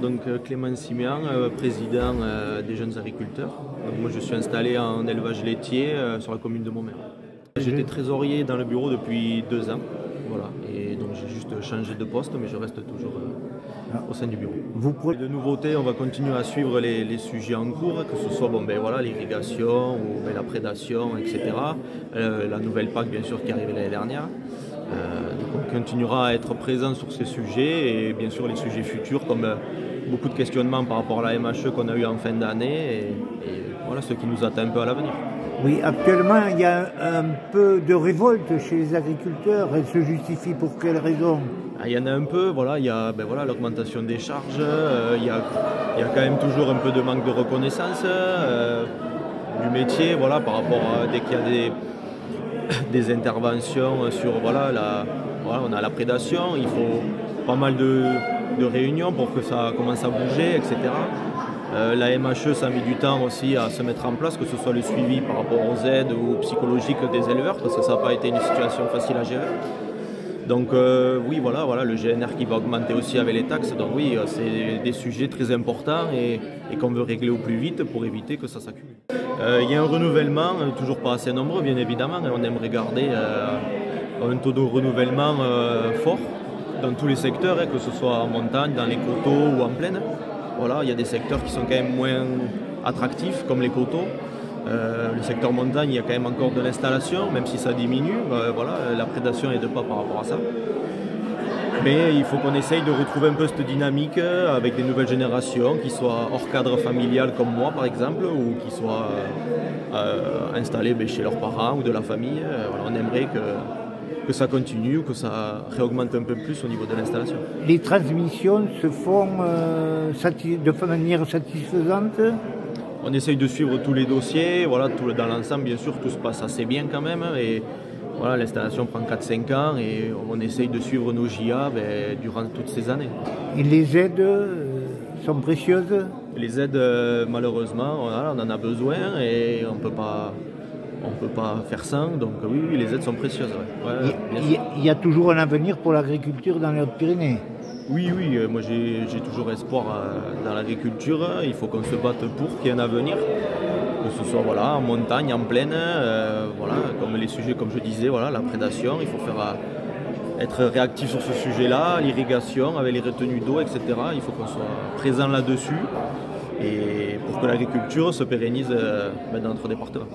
Donc Clément Simian, président des jeunes agriculteurs. Donc, moi je suis installé en élevage laitier sur la commune de Montmer. J'étais trésorier dans le bureau depuis 2 ans. Voilà. Et donc j'ai juste changé de poste, mais je reste toujours au sein du bureau. De nouveautés, on va continuer à suivre les sujets en cours, que ce soit l'irrigation ou la prédation, etc. La nouvelle PAC bien sûr qui est arrivée l'année dernière. Donc on continuera à être présent sur ces sujets et bien sûr les sujets futurs comme beaucoup de questionnements par rapport à la MHE qu'on a eu en fin d'année et voilà ce qui nous attend un peu à l'avenir. Oui, actuellement il y a un peu de révolte chez les agriculteurs. Elle se justifie pour quelles raisons? Il y en a un peu, voilà, il y a l'augmentation des charges, il y a quand même toujours un peu de manque de reconnaissance du métier, voilà, par rapport à dès qu'il y a des interventions sur on a la prédation, il faut pas mal de réunions pour que ça commence à bouger, etc. La MHE, ça a mis du temps aussi à se mettre en place, que ce soit le suivi par rapport aux aides ou psychologiques des éleveurs, parce que ça n'a pas été une situation facile à gérer. Donc oui, voilà, le GNR qui va augmenter aussi avec les taxes. Donc oui, c'est des sujets très importants et qu'on veut régler au plus vite pour éviter que ça s'accumule. Il y a un renouvellement, toujours pas assez nombreux bien évidemment, et on aimerait garder un taux de renouvellement fort dans tous les secteurs, que ce soit en montagne, dans les coteaux ou en plaine. Voilà, il y a des secteurs qui sont quand même moins attractifs, comme les coteaux. Le secteur montagne, il y a quand même encore de l'installation, même si ça diminue. La prédation n'aide pas par rapport à ça. Mais il faut qu'on essaye de retrouver un peu cette dynamique avec des nouvelles générations qui soient hors cadre familial comme moi par exemple, ou qui soient installées chez leurs parents ou de la famille. On aimerait que ça continue ou que ça réaugmente un peu plus au niveau de l'installation. Les transmissions se font de manière satisfaisante? On essaye de suivre tous les dossiers, dans l'ensemble bien sûr tout se passe assez bien quand même et voilà, l'installation prend 4-5 ans et on essaye de suivre nos JA durant toutes ces années. Et les aides sont précieuses? Les aides malheureusement on en a besoin et on peut pas faire sans, donc oui, les aides sont précieuses. Ouais. Il y a toujours un avenir pour l'agriculture dans les Hautes-Pyrénées? Oui, moi j'ai toujours espoir dans l'agriculture. Il faut qu'on se batte pour qu'il y ait un avenir, que ce soit en montagne, en plaine, comme les sujets, comme je disais, la prédation, il faut être réactif sur ce sujet-là, l'irrigation avec les retenues d'eau, etc. Il faut qu'on soit présent là-dessus et pour que l'agriculture se pérennise dans notre département.